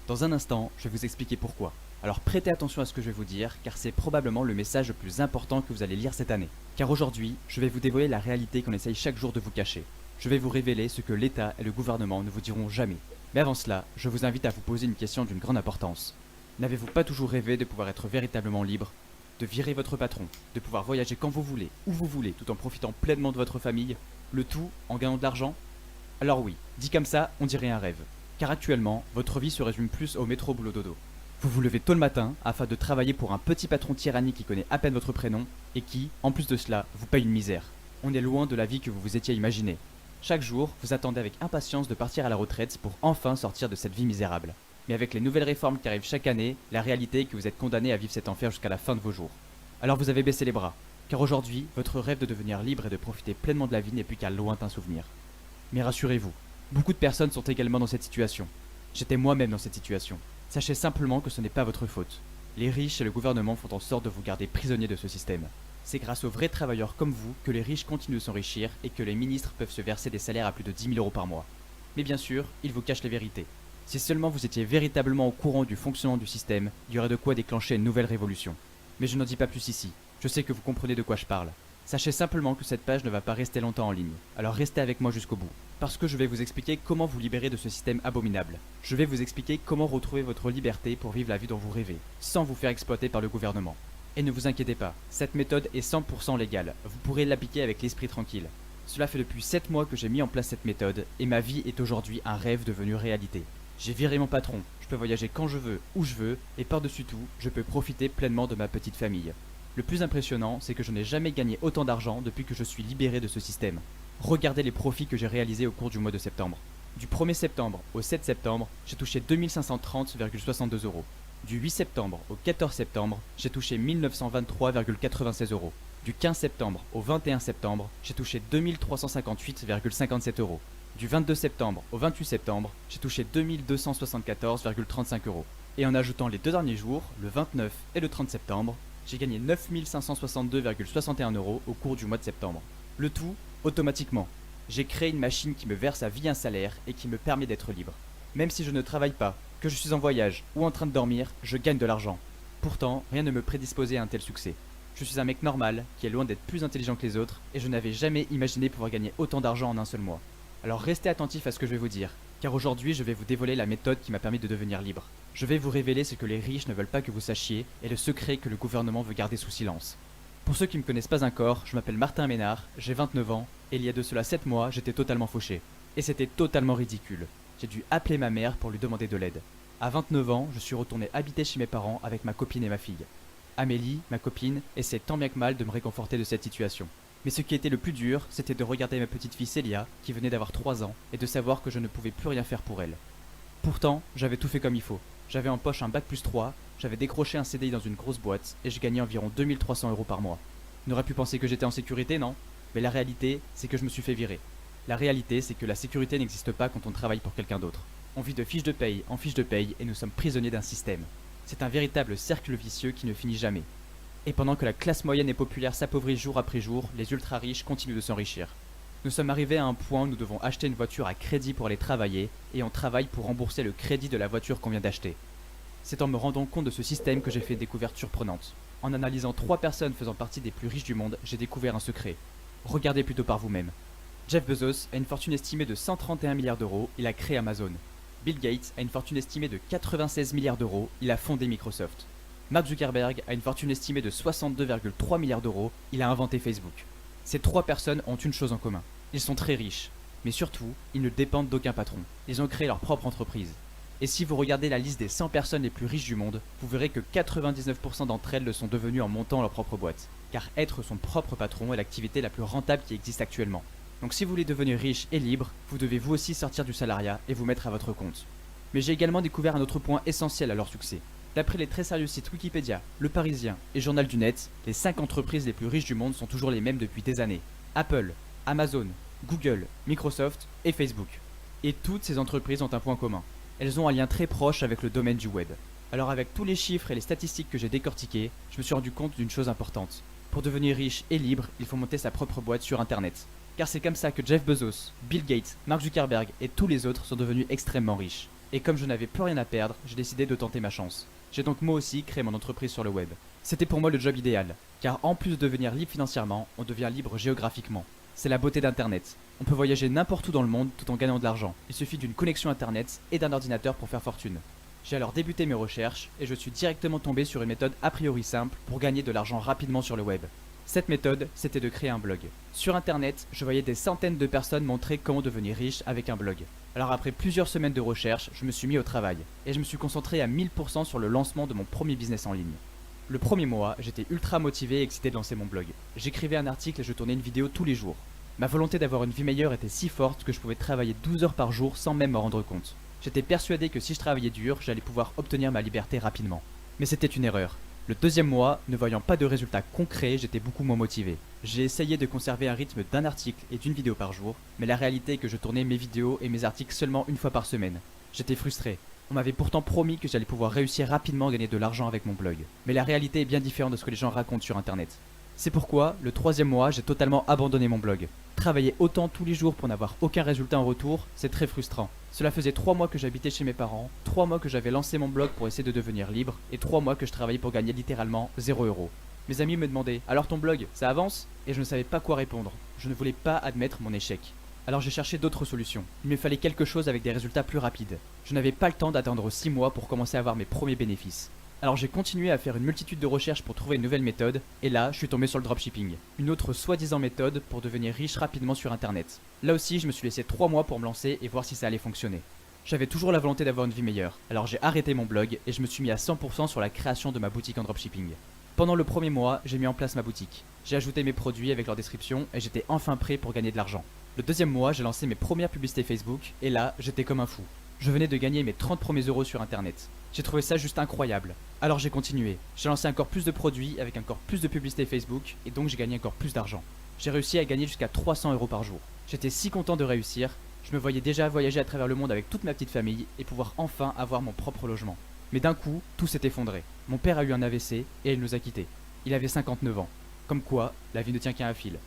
Dans un instant, je vais vous expliquer pourquoi. Alors prêtez attention à ce que je vais vous dire, car c'est probablement le message le plus important que vous allez lire cette année. Car aujourd'hui, je vais vous dévoiler la réalité qu'on essaye chaque jour de vous cacher. Je vais vous révéler ce que l'État et le gouvernement ne vous diront jamais. Mais avant cela, je vous invite à vous poser une question d'une grande importance. N'avez-vous pas toujours rêvé de pouvoir être véritablement libre? De virer votre patron, de pouvoir voyager quand vous voulez, où vous voulez, tout en profitant pleinement de votre famille, le tout en gagnant de l'argent? Alors oui, dit comme ça, on dirait un rêve. Car actuellement, votre vie se résume plus au métro boulot dodo. Vous vous levez tôt le matin afin de travailler pour un petit patron tyrannique qui connaît à peine votre prénom et qui, en plus de cela, vous paye une misère. On est loin de la vie que vous vous étiez imaginée. Chaque jour, vous attendez avec impatience de partir à la retraite pour enfin sortir de cette vie misérable. Mais avec les nouvelles réformes qui arrivent chaque année, la réalité est que vous êtes condamné à vivre cet enfer jusqu'à la fin de vos jours. Alors vous avez baissé les bras, car aujourd'hui, votre rêve de devenir libre et de profiter pleinement de la vie n'est plus qu'un lointain souvenir. Mais rassurez-vous, beaucoup de personnes sont également dans cette situation. J'étais moi-même dans cette situation. Sachez simplement que ce n'est pas votre faute. Les riches et le gouvernement font en sorte de vous garder prisonnier de ce système. C'est grâce aux vrais travailleurs comme vous que les riches continuent de s'enrichir et que les ministres peuvent se verser des salaires à plus de 10 000 euros par mois. Mais bien sûr, ils vous cachent les vérités. Si seulement vous étiez véritablement au courant du fonctionnement du système, il y aurait de quoi déclencher une nouvelle révolution. Mais je n'en dis pas plus ici. Je sais que vous comprenez de quoi je parle. Sachez simplement que cette page ne va pas rester longtemps en ligne, alors restez avec moi jusqu'au bout. Parce que je vais vous expliquer comment vous libérer de ce système abominable. Je vais vous expliquer comment retrouver votre liberté pour vivre la vie dont vous rêvez, sans vous faire exploiter par le gouvernement. Et ne vous inquiétez pas, cette méthode est 100% légale, vous pourrez l'appliquer avec l'esprit tranquille. Cela fait depuis 7 mois que j'ai mis en place cette méthode, et ma vie est aujourd'hui un rêve devenu réalité. J'ai viré mon patron, je peux voyager quand je veux, où je veux, et par-dessus tout, je peux profiter pleinement de ma petite famille. Le plus impressionnant, c'est que je n'ai jamais gagné autant d'argent depuis que je suis libéré de ce système. Regardez les profits que j'ai réalisés au cours du mois de septembre. Du 1er septembre au 7 septembre, j'ai touché 2530,62 euros. Du 8 septembre au 14 septembre, j'ai touché 1923,96 euros. Du 15 septembre au 21 septembre, j'ai touché 2358,57 euros. Du 22 septembre au 28 septembre, j'ai touché 2274,35 euros. Et en ajoutant les deux derniers jours, le 29 et le 30 septembre, j'ai gagné 9562,61 euros au cours du mois de septembre. Le tout, automatiquement. J'ai créé une machine qui me verse à vie un salaire et qui me permet d'être libre. Même si je ne travaille pas, que je suis en voyage ou en train de dormir, je gagne de l'argent. Pourtant, rien ne me prédisposait à un tel succès. Je suis un mec normal, qui est loin d'être plus intelligent que les autres, et je n'avais jamais imaginé pouvoir gagner autant d'argent en un seul mois. Alors restez attentifs à ce que je vais vous dire, car aujourd'hui je vais vous dévoiler la méthode qui m'a permis de devenir libre. Je vais vous révéler ce que les riches ne veulent pas que vous sachiez, et le secret que le gouvernement veut garder sous silence. Pour ceux qui ne me connaissent pas encore, je m'appelle Martin Ménard, j'ai 29 ans, et il y a de cela 7 mois, j'étais totalement fauché. Et c'était totalement ridicule. J'ai dû appeler ma mère pour lui demander de l'aide. À 29 ans, je suis retourné habiter chez mes parents avec ma copine et ma fille. Amélie, ma copine, essaie tant bien que mal de me réconforter de cette situation. Mais ce qui était le plus dur, c'était de regarder ma petite fille Célia, qui venait d'avoir 3 ans, et de savoir que je ne pouvais plus rien faire pour elle. Pourtant, j'avais tout fait comme il faut. J'avais en poche un bac+3, j'avais décroché un CDI dans une grosse boîte, et je gagnais environ 2300 euros par mois. On aurait pu penser que j'étais en sécurité, non? Mais la réalité, c'est que je me suis fait virer. La réalité, c'est que la sécurité n'existe pas quand on travaille pour quelqu'un d'autre. On vit de fiche de paye en fiche de paye et nous sommes prisonniers d'un système. C'est un véritable cercle vicieux qui ne finit jamais. Et pendant que la classe moyenne et populaire s'appauvrit jour après jour, les ultra-riches continuent de s'enrichir. Nous sommes arrivés à un point où nous devons acheter une voiture à crédit pour aller travailler, et on travaille pour rembourser le crédit de la voiture qu'on vient d'acheter. C'est en me rendant compte de ce système que j'ai fait une découverte surprenante. En analysant 3 personnes faisant partie des plus riches du monde, j'ai découvert un secret. Regardez plutôt par vous-même. Jeff Bezos a une fortune estimée de 131 milliards d'euros, il a créé Amazon. Bill Gates a une fortune estimée de 96 milliards d'euros, il a fondé Microsoft. Mark Zuckerberg a une fortune estimée de 62,3 milliards d'euros, il a inventé Facebook. Ces 3 personnes ont une chose en commun. Ils sont très riches. Mais surtout, ils ne dépendent d'aucun patron. Ils ont créé leur propre entreprise. Et si vous regardez la liste des 100 personnes les plus riches du monde, vous verrez que 99% d'entre elles le sont devenues en montant leur propre boîte. Car être son propre patron est l'activité la plus rentable qui existe actuellement. Donc si vous voulez devenir riche et libre, vous devez vous aussi sortir du salariat et vous mettre à votre compte. Mais j'ai également découvert un autre point essentiel à leur succès. D'après les très sérieux sites Wikipédia, Le Parisien et Journal du Net, les 5 entreprises les plus riches du monde sont toujours les mêmes depuis des années. Apple, Amazon, Google, Microsoft et Facebook. Et toutes ces entreprises ont un point commun. Elles ont un lien très proche avec le domaine du web. Alors avec tous les chiffres et les statistiques que j'ai décortiqués, je me suis rendu compte d'une chose importante. Pour devenir riche et libre, il faut monter sa propre boîte sur internet. Car c'est comme ça que Jeff Bezos, Bill Gates, Mark Zuckerberg et tous les autres sont devenus extrêmement riches. Et comme je n'avais plus rien à perdre, j'ai décidé de tenter ma chance. J'ai donc moi aussi créé mon entreprise sur le web. C'était pour moi le job idéal, car en plus de devenir libre financièrement, on devient libre géographiquement. C'est la beauté d'Internet. On peut voyager n'importe où dans le monde tout en gagnant de l'argent. Il suffit d'une connexion Internet et d'un ordinateur pour faire fortune. J'ai alors débuté mes recherches et je suis directement tombé sur une méthode a priori simple pour gagner de l'argent rapidement sur le web. Cette méthode, c'était de créer un blog. Sur Internet, je voyais des centaines de personnes montrer comment devenir riche avec un blog. Alors après plusieurs semaines de recherche, je me suis mis au travail et je me suis concentré à 1000% sur le lancement de mon premier business en ligne. Le premier mois, j'étais ultra motivé et excité de lancer mon blog. J'écrivais un article et je tournais une vidéo tous les jours. Ma volonté d'avoir une vie meilleure était si forte que je pouvais travailler 12 heures par jour sans même m'en rendre compte. J'étais persuadé que si je travaillais dur, j'allais pouvoir obtenir ma liberté rapidement. Mais c'était une erreur. Le deuxième mois, ne voyant pas de résultats concrets, j'étais beaucoup moins motivé. J'ai essayé de conserver un rythme d'un article et d'une vidéo par jour, mais la réalité est que je tournais mes vidéos et mes articles seulement une fois par semaine. J'étais frustré. On m'avait pourtant promis que j'allais pouvoir réussir rapidement à gagner de l'argent avec mon blog. Mais la réalité est bien différente de ce que les gens racontent sur internet. C'est pourquoi, le troisième mois, j'ai totalement abandonné mon blog. Travailler autant tous les jours pour n'avoir aucun résultat en retour, c'est très frustrant. Cela faisait 3 mois que j'habitais chez mes parents, 3 mois que j'avais lancé mon blog pour essayer de devenir libre, et 3 mois que je travaillais pour gagner littéralement 0 €. Mes amis me demandaient « Alors ton blog, ça avance ?» Et je ne savais pas quoi répondre. Je ne voulais pas admettre mon échec. Alors j'ai cherché d'autres solutions. Il me fallait quelque chose avec des résultats plus rapides. Je n'avais pas le temps d'attendre 6 mois pour commencer à avoir mes premiers bénéfices. Alors j'ai continué à faire une multitude de recherches pour trouver une nouvelle méthode, et là, je suis tombé sur le dropshipping. Une autre soi-disant méthode pour devenir riche rapidement sur internet. Là aussi, je me suis laissé 3 mois pour me lancer et voir si ça allait fonctionner. J'avais toujours la volonté d'avoir une vie meilleure, alors j'ai arrêté mon blog et je me suis mis à 100% sur la création de ma boutique en dropshipping. Pendant le premier mois, j'ai mis en place ma boutique. J'ai ajouté mes produits avec leur description et j'étais enfin prêt pour gagner de l'argent. Le deuxième mois, j'ai lancé mes premières publicités Facebook et là, j'étais comme un fou. Je venais de gagner mes 30 premiers euros sur internet. J'ai trouvé ça juste incroyable. Alors j'ai continué. J'ai lancé encore plus de produits avec encore plus de publicités Facebook et donc j'ai gagné encore plus d'argent. J'ai réussi à gagner jusqu'à 300 € par jour. J'étais si content de réussir. Je me voyais déjà voyager à travers le monde avec toute ma petite famille et pouvoir enfin avoir mon propre logement. Mais d'un coup, tout s'est effondré. Mon père a eu un AVC et il nous a quittés. Il avait 59 ans. Comme quoi, la vie ne tient qu'à un fil.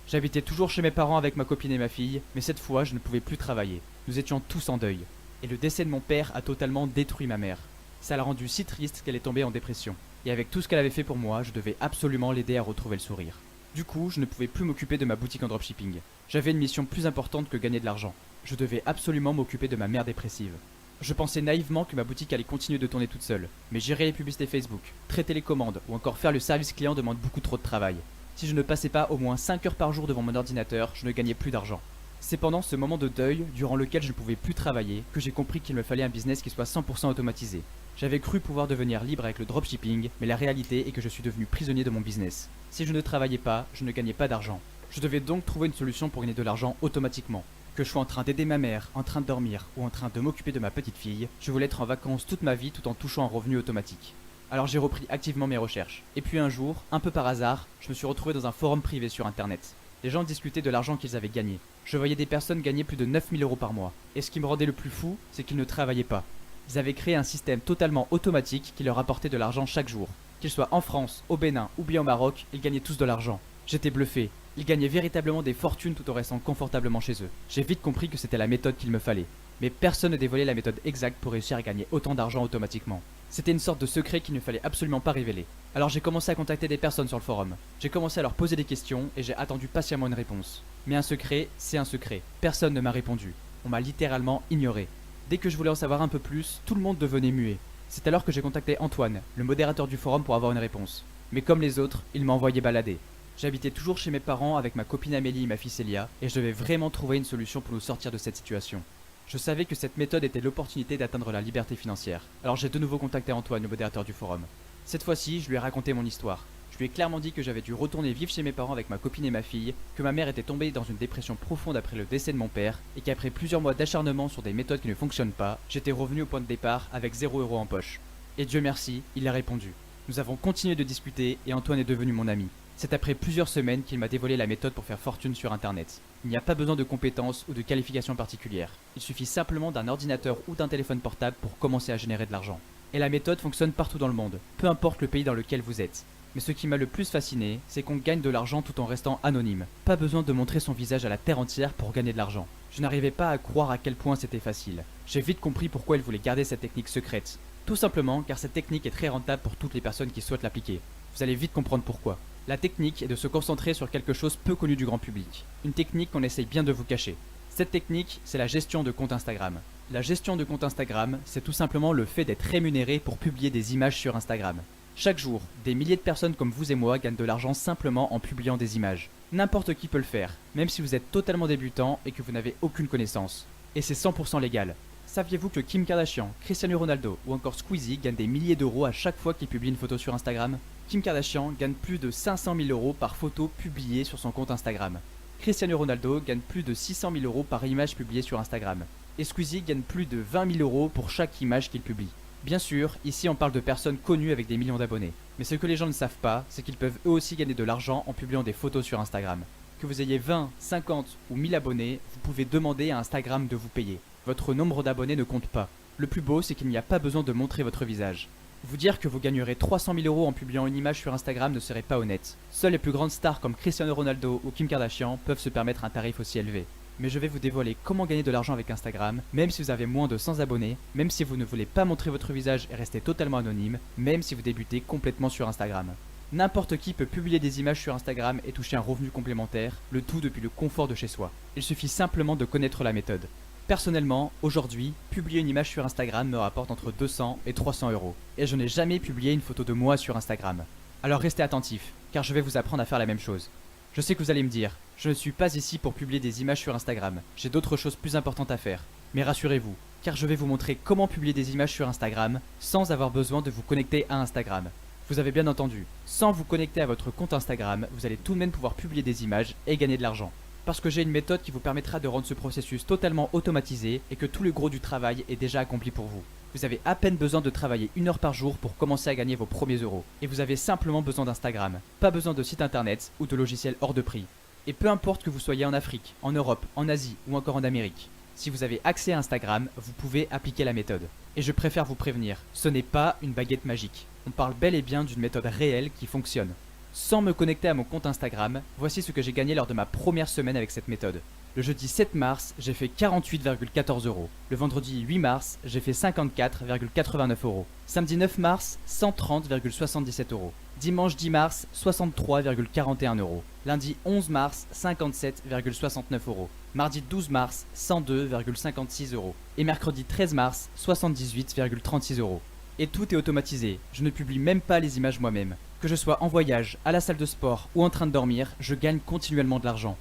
J'habitais toujours chez mes parents avec ma copine et ma fille, mais cette fois je ne pouvais plus travailler. Nous étions tous en deuil. Et le décès de mon père a totalement détruit ma mère. Ça l'a rendue si triste qu'elle est tombée en dépression. Et avec tout ce qu'elle avait fait pour moi, je devais absolument l'aider à retrouver le sourire. Du coup, je ne pouvais plus m'occuper de ma boutique en dropshipping. J'avais une mission plus importante que gagner de l'argent. Je devais absolument m'occuper de ma mère dépressive. Je pensais naïvement que ma boutique allait continuer de tourner toute seule, mais gérer les publicités Facebook, traiter les commandes ou encore faire le service client demande beaucoup trop de travail. Si je ne passais pas au moins 5 heures par jour devant mon ordinateur, je ne gagnais plus d'argent. C'est pendant ce moment de deuil, durant lequel je ne pouvais plus travailler, que j'ai compris qu'il me fallait un business qui soit 100% automatisé. J'avais cru pouvoir devenir libre avec le dropshipping, mais la réalité est que je suis devenu prisonnier de mon business. Si je ne travaillais pas, je ne gagnais pas d'argent. Je devais donc trouver une solution pour gagner de l'argent automatiquement. Que je sois en train d'aider ma mère, en train de dormir ou en train de m'occuper de ma petite fille, je voulais être en vacances toute ma vie tout en touchant un revenu automatique. Alors j'ai repris activement mes recherches. Et puis un jour, un peu par hasard, je me suis retrouvé dans un forum privé sur internet. Les gens discutaient de l'argent qu'ils avaient gagné. Je voyais des personnes gagner plus de 9000 € par mois. Et ce qui me rendait le plus fou, c'est qu'ils ne travaillaient pas. Ils avaient créé un système totalement automatique qui leur apportait de l'argent chaque jour. Qu'ils soient en France, au Bénin ou bien au Maroc, ils gagnaient tous de l'argent. J'étais bluffé. Ils gagnaient véritablement des fortunes tout en restant confortablement chez eux. J'ai vite compris que c'était la méthode qu'il me fallait. Mais personne ne dévoilait la méthode exacte pour réussir à gagner autant d'argent automatiquement. C'était une sorte de secret qu'il ne fallait absolument pas révéler. Alors j'ai commencé à contacter des personnes sur le forum. J'ai commencé à leur poser des questions et j'ai attendu patiemment une réponse. Mais un secret, c'est un secret. Personne ne m'a répondu. On m'a littéralement ignoré. Dès que je voulais en savoir un peu plus, tout le monde devenait muet. C'est alors que j'ai contacté Antoine, le modérateur du forum, pour avoir une réponse. Mais comme les autres, il m'a envoyé balader. J'habitais toujours chez mes parents avec ma copine Amélie et ma fille Célia, et je devais vraiment trouver une solution pour nous sortir de cette situation. Je savais que cette méthode était l'opportunité d'atteindre la liberté financière. Alors j'ai de nouveau contacté Antoine, le modérateur du forum. Cette fois-ci, je lui ai raconté mon histoire. Je lui ai clairement dit que j'avais dû retourner vivre chez mes parents avec ma copine et ma fille, que ma mère était tombée dans une dépression profonde après le décès de mon père, et qu'après plusieurs mois d'acharnement sur des méthodes qui ne fonctionnent pas, j'étais revenu au point de départ avec 0 € en poche. Et Dieu merci, il a répondu. Nous avons continué de discuter et Antoine est devenu mon ami. C'est après plusieurs semaines qu'il m'a dévoilé la méthode pour faire fortune sur internet. Il n'y a pas besoin de compétences ou de qualifications particulières. Il suffit simplement d'un ordinateur ou d'un téléphone portable pour commencer à générer de l'argent. Et la méthode fonctionne partout dans le monde, peu importe le pays dans lequel vous êtes. Mais ce qui m'a le plus fasciné, c'est qu'on gagne de l'argent tout en restant anonyme. Pas besoin de montrer son visage à la terre entière pour gagner de l'argent. Je n'arrivais pas à croire à quel point c'était facile. J'ai vite compris pourquoi elle voulait garder cette technique secrète. Tout simplement car cette technique est très rentable pour toutes les personnes qui souhaitent l'appliquer. Vous allez vite comprendre pourquoi. La technique est de se concentrer sur quelque chose peu connu du grand public. Une technique qu'on essaye bien de vous cacher. Cette technique, c'est la gestion de compte Instagram. La gestion de compte Instagram, c'est tout simplement le fait d'être rémunéré pour publier des images sur Instagram. Chaque jour, des milliers de personnes comme vous et moi gagnent de l'argent simplement en publiant des images. N'importe qui peut le faire, même si vous êtes totalement débutant et que vous n'avez aucune connaissance. Et c'est 100% légal. Saviez-vous que Kim Kardashian, Cristiano Ronaldo ou encore Squeezie gagnent des milliers d'euros à chaque fois qu'ils publient une photo sur Instagram? Kim Kardashian gagne plus de 500 000 euros par photo publiée sur son compte Instagram. Cristiano Ronaldo gagne plus de 600 000 euros par image publiée sur Instagram. Et Squeezie gagne plus de 20 000 euros pour chaque image qu'il publie. Bien sûr, ici on parle de personnes connues avec des millions d'abonnés. Mais ce que les gens ne savent pas, c'est qu'ils peuvent eux aussi gagner de l'argent en publiant des photos sur Instagram. Que vous ayez 20, 50 ou 1000 abonnés, vous pouvez demander à Instagram de vous payer. Votre nombre d'abonnés ne compte pas. Le plus beau, c'est qu'il n'y a pas besoin de montrer votre visage. Vous dire que vous gagnerez 300 000 euros en publiant une image sur Instagram ne serait pas honnête. Seules les plus grandes stars comme Cristiano Ronaldo ou Kim Kardashian peuvent se permettre un tarif aussi élevé. Mais je vais vous dévoiler comment gagner de l'argent avec Instagram, même si vous avez moins de 100 abonnés, même si vous ne voulez pas montrer votre visage et rester totalement anonyme, même si vous débutez complètement sur Instagram. N'importe qui peut publier des images sur Instagram et toucher un revenu complémentaire, le tout depuis le confort de chez soi. Il suffit simplement de connaître la méthode. Personnellement, aujourd'hui, publier une image sur Instagram me rapporte entre 200 et 300 euros. Et je n'ai jamais publié une photo de moi sur Instagram. Alors restez attentifs, car je vais vous apprendre à faire la même chose. Je sais que vous allez me dire, je ne suis pas ici pour publier des images sur Instagram, j'ai d'autres choses plus importantes à faire. Mais rassurez-vous, car je vais vous montrer comment publier des images sur Instagram sans avoir besoin de vous connecter à Instagram. Vous avez bien entendu, sans vous connecter à votre compte Instagram, vous allez tout de même pouvoir publier des images et gagner de l'argent. Parce que j'ai une méthode qui vous permettra de rendre ce processus totalement automatisé et que tout le gros du travail est déjà accompli pour vous. Vous avez à peine besoin de travailler 1 heure par jour pour commencer à gagner vos premiers euros. Et vous avez simplement besoin d'Instagram, pas besoin de site internet ou de logiciels hors de prix. Et peu importe que vous soyez en Afrique, en Europe, en Asie ou encore en Amérique, si vous avez accès à Instagram, vous pouvez appliquer la méthode. Et je préfère vous prévenir, ce n'est pas une baguette magique. On parle bel et bien d'une méthode réelle qui fonctionne. Sans me connecter à mon compte Instagram, voici ce que j'ai gagné lors de ma première semaine avec cette méthode. Le jeudi 7 mars, j'ai fait 48,14 euros. Le vendredi 8 mars, j'ai fait 54,89 euros. Samedi 9 mars, 130,77 euros. Dimanche 10 mars, 63,41 euros. Lundi 11 mars, 57,69 euros. Mardi 12 mars, 102,56 euros. Et mercredi 13 mars, 78,36 euros. Et tout est automatisé, je ne publie même pas les images moi-même. Que je sois en voyage, à la salle de sport ou en train de dormir, je gagne continuellement de l'argent.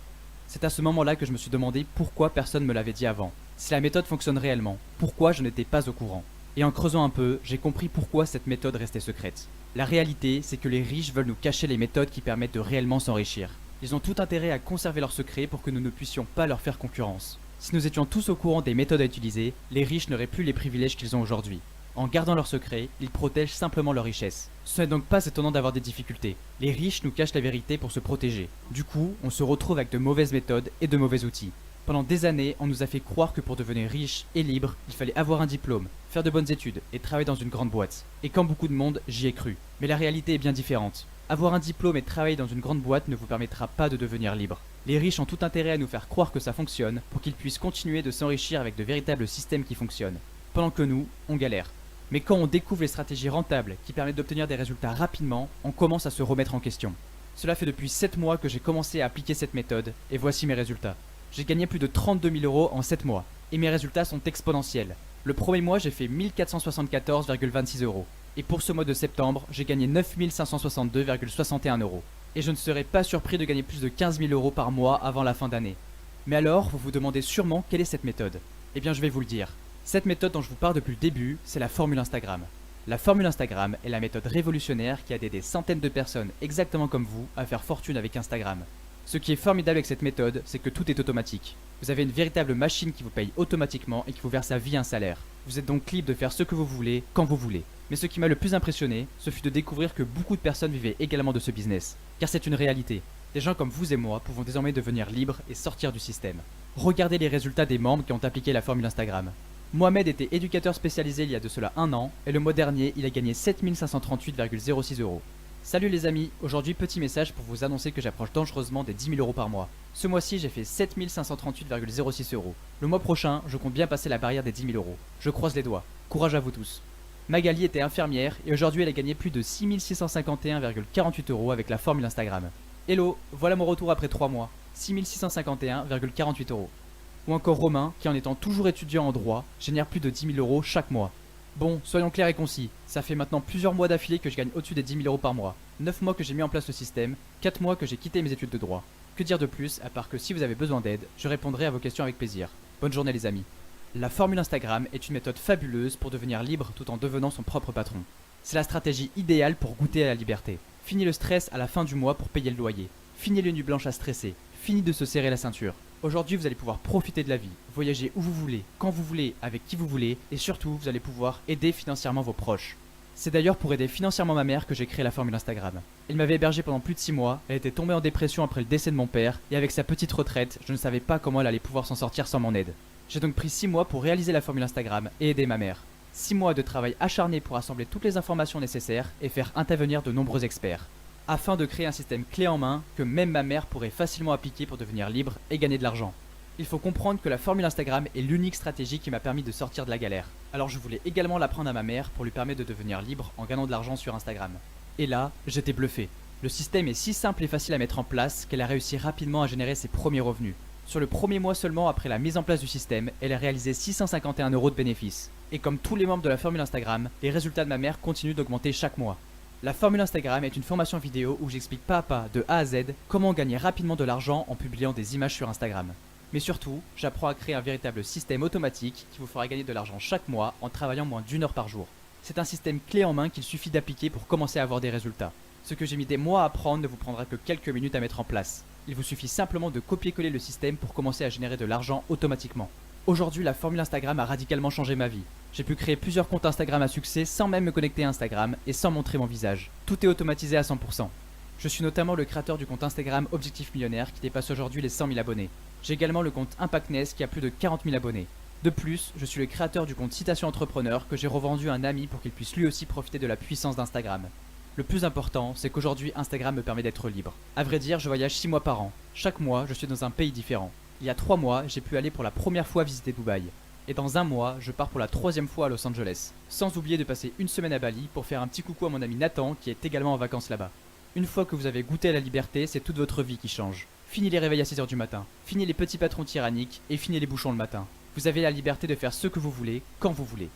C'est à ce moment-là que je me suis demandé pourquoi personne ne me l'avait dit avant. Si la méthode fonctionne réellement, pourquoi je n'étais pas au courant. Et en creusant un peu, j'ai compris pourquoi cette méthode restait secrète. La réalité, c'est que les riches veulent nous cacher les méthodes qui permettent de réellement s'enrichir. Ils ont tout intérêt à conserver leur secret pour que nous ne puissions pas leur faire concurrence. Si nous étions tous au courant des méthodes à utiliser, les riches n'auraient plus les privilèges qu'ils ont aujourd'hui. En gardant leur secret, ils protègent simplement leur richesse. Ce n'est donc pas étonnant d'avoir des difficultés. Les riches nous cachent la vérité pour se protéger. Du coup, on se retrouve avec de mauvaises méthodes et de mauvais outils. Pendant des années, on nous a fait croire que pour devenir riche et libre, il fallait avoir un diplôme, faire de bonnes études et travailler dans une grande boîte. Et comme beaucoup de monde, j'y ai cru. Mais la réalité est bien différente. Avoir un diplôme et travailler dans une grande boîte ne vous permettra pas de devenir libre. Les riches ont tout intérêt à nous faire croire que ça fonctionne pour qu'ils puissent continuer de s'enrichir avec de véritables systèmes qui fonctionnent. Pendant que nous, on galère. Mais quand on découvre les stratégies rentables qui permettent d'obtenir des résultats rapidement, on commence à se remettre en question. Cela fait depuis 7 mois que j'ai commencé à appliquer cette méthode, et voici mes résultats. J'ai gagné plus de 32 000 euros en 7 mois, et mes résultats sont exponentiels. Le premier mois, j'ai fait 1474,26 euros, et pour ce mois de septembre, j'ai gagné 9 562,61 euros. Et je ne serais pas surpris de gagner plus de 15 000 euros par mois avant la fin d'année. Mais alors, vous vous demandez sûrement quelle est cette méthode. Eh bien, je vais vous le dire. Cette méthode dont je vous parle depuis le début, c'est la formule Instagram. La formule Instagram est la méthode révolutionnaire qui a aidé des centaines de personnes exactement comme vous à faire fortune avec Instagram. Ce qui est formidable avec cette méthode, c'est que tout est automatique. Vous avez une véritable machine qui vous paye automatiquement et qui vous verse à vie un salaire. Vous êtes donc libre de faire ce que vous voulez, quand vous voulez. Mais ce qui m'a le plus impressionné, ce fut de découvrir que beaucoup de personnes vivaient également de ce business. Car c'est une réalité. Des gens comme vous et moi pouvons désormais devenir libres et sortir du système. Regardez les résultats des membres qui ont appliqué la formule Instagram. Mohamed était éducateur spécialisé il y a de cela 1 an, et le mois dernier, il a gagné 7 538,06 euros. Salut les amis, aujourd'hui petit message pour vous annoncer que j'approche dangereusement des 10 000 euros par mois. Ce mois-ci j'ai fait 7 538,06 euros. Le mois prochain, je compte bien passer la barrière des 10 000 euros. Je croise les doigts. Courage à vous tous. Magali était infirmière et aujourd'hui elle a gagné plus de 6 651,48 euros avec la formule Instagram. Hello, voilà mon retour après 3 mois. 6 651,48 euros. Ou encore Romain, qui en étant toujours étudiant en droit, génère plus de 10 000 euros chaque mois. Bon, soyons clairs et concis, ça fait maintenant plusieurs mois d'affilée que je gagne au-dessus des 10 000 euros par mois. 9 mois que j'ai mis en place le système, 4 mois que j'ai quitté mes études de droit. Que dire de plus, à part que si vous avez besoin d'aide, je répondrai à vos questions avec plaisir. Bonne journée les amis. La formule Instagram est une méthode fabuleuse pour devenir libre tout en devenant son propre patron. C'est la stratégie idéale pour goûter à la liberté. Fini le stress à la fin du mois pour payer le loyer. Fini les nuits blanches à stresser. Fini de se serrer la ceinture. Aujourd'hui, vous allez pouvoir profiter de la vie, voyager où vous voulez, quand vous voulez, avec qui vous voulez, et surtout, vous allez pouvoir aider financièrement vos proches. C'est d'ailleurs pour aider financièrement ma mère que j'ai créé la formule Instagram. Elle m'avait hébergé pendant plus de 6 mois, elle était tombée en dépression après le décès de mon père, et avec sa petite retraite, je ne savais pas comment elle allait pouvoir s'en sortir sans mon aide. J'ai donc pris 6 mois pour réaliser la formule Instagram et aider ma mère. 6 mois de travail acharné pour assembler toutes les informations nécessaires et faire intervenir de nombreux experts, afin de créer un système clé en main que même ma mère pourrait facilement appliquer pour devenir libre et gagner de l'argent. Il faut comprendre que la formule Instagram est l'unique stratégie qui m'a permis de sortir de la galère. Alors je voulais également l'apprendre à ma mère pour lui permettre de devenir libre en gagnant de l'argent sur Instagram. Et là, j'étais bluffé. Le système est si simple et facile à mettre en place qu'elle a réussi rapidement à générer ses premiers revenus. Sur le premier mois seulement après la mise en place du système, elle a réalisé 651 euros de bénéfices. Et comme tous les membres de la formule Instagram, les résultats de ma mère continuent d'augmenter chaque mois. La formule Instagram est une formation vidéo où j'explique pas à pas, de A à Z, comment gagner rapidement de l'argent en publiant des images sur Instagram. Mais surtout, j'apprends à créer un véritable système automatique qui vous fera gagner de l'argent chaque mois en travaillant moins d'1 heure par jour. C'est un système clé en main qu'il suffit d'appliquer pour commencer à avoir des résultats. Ce que j'ai mis des mois à apprendre ne vous prendra que quelques minutes à mettre en place. Il vous suffit simplement de copier-coller le système pour commencer à générer de l'argent automatiquement. Aujourd'hui, la formule Instagram a radicalement changé ma vie. J'ai pu créer plusieurs comptes Instagram à succès sans même me connecter à Instagram et sans montrer mon visage. Tout est automatisé à 100%. Je suis notamment le créateur du compte Instagram Objectif Millionnaire qui dépasse aujourd'hui les 100 000 abonnés. J'ai également le compte Impactness qui a plus de 40 000 abonnés. De plus, je suis le créateur du compte Citation Entrepreneur que j'ai revendu à un ami pour qu'il puisse lui aussi profiter de la puissance d'Instagram. Le plus important, c'est qu'aujourd'hui Instagram me permet d'être libre. À vrai dire, je voyage 6 mois par an. Chaque mois, je suis dans un pays différent. Il y a 3 mois, j'ai pu aller pour la première fois visiter Dubaï. Et dans un mois, je pars pour la 3e fois à Los Angeles. Sans oublier de passer une semaine à Bali pour faire un petit coucou à mon ami Nathan qui est également en vacances là-bas. Une fois que vous avez goûté à la liberté, c'est toute votre vie qui change. Fini les réveils à 6 h du matin, fini les petits patrons tyranniques et fini les bouchons le matin. Vous avez la liberté de faire ce que vous voulez, quand vous voulez.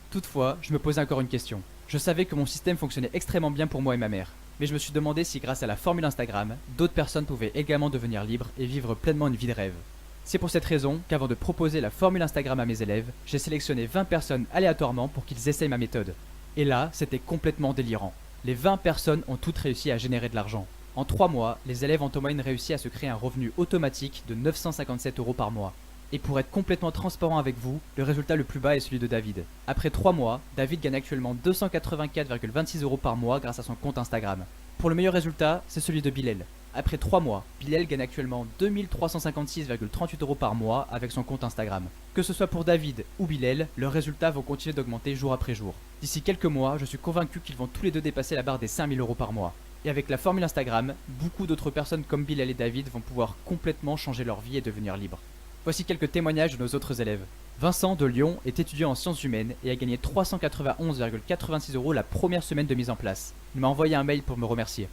Toutefois, je me posais encore une question. Je savais que mon système fonctionnait extrêmement bien pour moi et ma mère. Mais je me suis demandé si grâce à la formule Instagram, d'autres personnes pouvaient également devenir libres et vivre pleinement une vie de rêve. C'est pour cette raison qu'avant de proposer la formule Instagram à mes élèves, j'ai sélectionné 20 personnes aléatoirement pour qu'ils essayent ma méthode. Et là, c'était complètement délirant. Les 20 personnes ont toutes réussi à générer de l'argent. En 3 mois, les élèves ont en moyenne réussi à se créer un revenu automatique de 957 euros par mois. Et pour être complètement transparent avec vous, le résultat le plus bas est celui de David. Après 3 mois, David gagne actuellement 284,26 euros par mois grâce à son compte Instagram. Pour le meilleur résultat, c'est celui de Bilal. Après 3 mois, Bilal gagne actuellement 2356,38 euros par mois avec son compte Instagram. Que ce soit pour David ou Bilal, leurs résultats vont continuer d'augmenter jour après jour. D'ici quelques mois, je suis convaincu qu'ils vont tous les deux dépasser la barre des 5000 euros par mois. Et avec la formule Instagram, beaucoup d'autres personnes comme Bilal et David vont pouvoir complètement changer leur vie et devenir libres. Voici quelques témoignages de nos autres élèves. Vincent de Lyon est étudiant en sciences humaines et a gagné 391,86 euros la première semaine de mise en place. Il m'a envoyé un mail pour me remercier.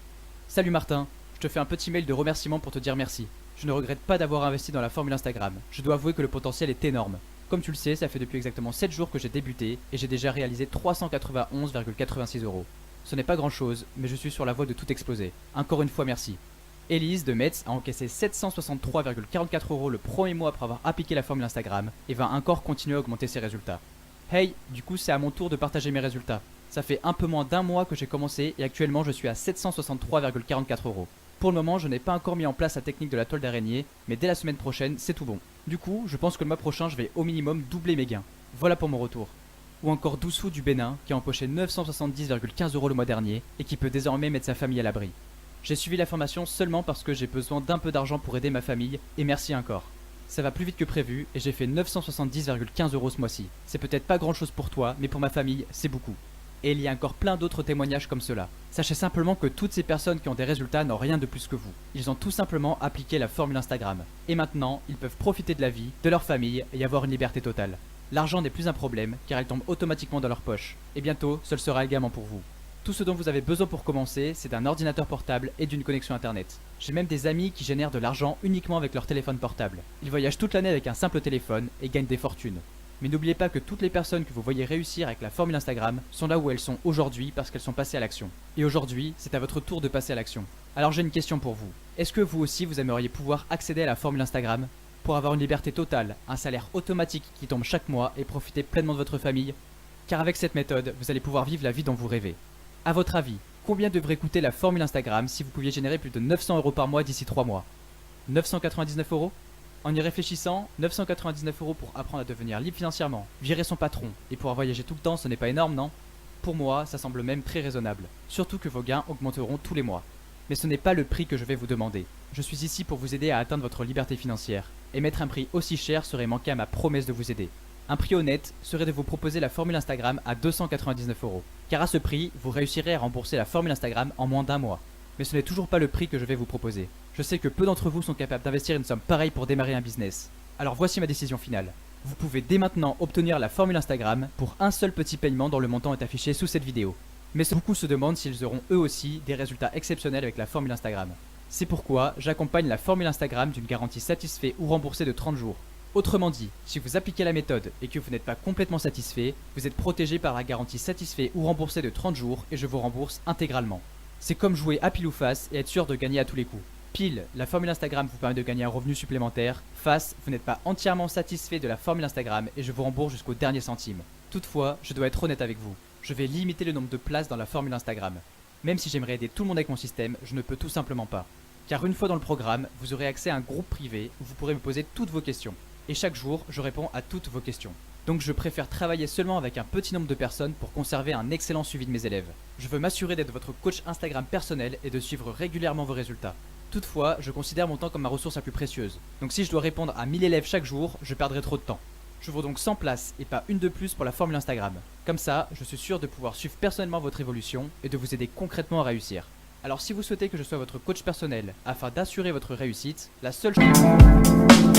Salut Martin, je te fais un petit mail de remerciement pour te dire merci. Je ne regrette pas d'avoir investi dans la formule Instagram. Je dois avouer que le potentiel est énorme. Comme tu le sais, ça fait depuis exactement 7 jours que j'ai débuté et j'ai déjà réalisé 391,86 euros. Ce n'est pas grand chose, mais je suis sur la voie de tout exploser. Encore une fois merci. Élise de Metz a encaissé 763,44 euros le premier mois après avoir appliqué la formule Instagram et va encore continuer à augmenter ses résultats. Hey, du coup c'est à mon tour de partager mes résultats. Ça fait un peu moins d'1 mois que j'ai commencé et actuellement je suis à 763,44 euros. Pour le moment, je n'ai pas encore mis en place la technique de la toile d'araignée, mais dès la semaine prochaine, c'est tout bon. Du coup, je pense que le mois prochain, je vais au minimum doubler mes gains. Voilà pour mon retour. Ou encore Doussou du Bénin, qui a empoché 970,15 euros le mois dernier et qui peut désormais mettre sa famille à l'abri. J'ai suivi la formation seulement parce que j'ai besoin d'un peu d'argent pour aider ma famille, et merci encore. Ça va plus vite que prévu, et j'ai fait 970,15 euros ce mois-ci. C'est peut-être pas grand chose pour toi, mais pour ma famille, c'est beaucoup. Et il y a encore plein d'autres témoignages comme cela. Sachez simplement que toutes ces personnes qui ont des résultats n'ont rien de plus que vous. Ils ont tout simplement appliqué la formule Instagram. Et maintenant, ils peuvent profiter de la vie, de leur famille et avoir une liberté totale. L'argent n'est plus un problème car il tombe automatiquement dans leur poche. Et bientôt, ce le sera également pour vous. Tout ce dont vous avez besoin pour commencer, c'est d'un ordinateur portable et d'une connexion internet. J'ai même des amis qui génèrent de l'argent uniquement avec leur téléphone portable. Ils voyagent toute l'année avec un simple téléphone et gagnent des fortunes. Mais n'oubliez pas que toutes les personnes que vous voyez réussir avec la formule Instagram sont là où elles sont aujourd'hui parce qu'elles sont passées à l'action. Et aujourd'hui, c'est à votre tour de passer à l'action. Alors j'ai une question pour vous. Est-ce que vous aussi vous aimeriez pouvoir accéder à la formule Instagram pour avoir une liberté totale, un salaire automatique qui tombe chaque mois et profiter pleinement de votre famille? Car avec cette méthode, vous allez pouvoir vivre la vie dont vous rêvez. A votre avis, combien devrait coûter la formule Instagram si vous pouviez générer plus de 900 € par mois d'ici 3 mois? 999 €? En y réfléchissant, 999 € pour apprendre à devenir libre financièrement, virer son patron et pouvoir voyager tout le temps, ce n'est pas énorme, non? Pour moi, ça semble même très raisonnable, surtout que vos gains augmenteront tous les mois. Mais ce n'est pas le prix que je vais vous demander. Je suis ici pour vous aider à atteindre votre liberté financière, et mettre un prix aussi cher serait manquer à ma promesse de vous aider. Un prix honnête serait de vous proposer la formule Instagram à 299 €, car à ce prix, vous réussirez à rembourser la formule Instagram en moins d'un mois. Mais ce n'est toujours pas le prix que je vais vous proposer. Je sais que peu d'entre vous sont capables d'investir une somme pareille pour démarrer un business. Alors voici ma décision finale. Vous pouvez dès maintenant obtenir la formule Instagram pour un seul petit paiement dont le montant est affiché sous cette vidéo. Mais beaucoup se demandent s'ils auront eux aussi des résultats exceptionnels avec la formule Instagram. C'est pourquoi j'accompagne la formule Instagram d'une garantie satisfait ou remboursée de 30 jours. Autrement dit, si vous appliquez la méthode et que vous n'êtes pas complètement satisfait, vous êtes protégé par la garantie satisfait ou remboursée de 30 jours et je vous rembourse intégralement. C'est comme jouer à pile ou face et être sûr de gagner à tous les coups. Pile, la formule Instagram vous permet de gagner un revenu supplémentaire. Face, vous n'êtes pas entièrement satisfait de la formule Instagram et je vous rembourse jusqu'au dernier centime. Toutefois, je dois être honnête avec vous. Je vais limiter le nombre de places dans la formule Instagram. Même si j'aimerais aider tout le monde avec mon système, je ne peux tout simplement pas. Car une fois dans le programme, vous aurez accès à un groupe privé où vous pourrez me poser toutes vos questions. Et chaque jour, je réponds à toutes vos questions. Donc je préfère travailler seulement avec un petit nombre de personnes pour conserver un excellent suivi de mes élèves. Je veux m'assurer d'être votre coach Instagram personnel et de suivre régulièrement vos résultats. Toutefois, je considère mon temps comme ma ressource la plus précieuse. Donc si je dois répondre à 1000 élèves chaque jour, je perdrai trop de temps. Je vaux donc 100 places et pas une de plus pour la formule Instagram. Comme ça, je suis sûr de pouvoir suivre personnellement votre évolution et de vous aider concrètement à réussir. Alors si vous souhaitez que je sois votre coach personnel afin d'assurer votre réussite, la seule chose...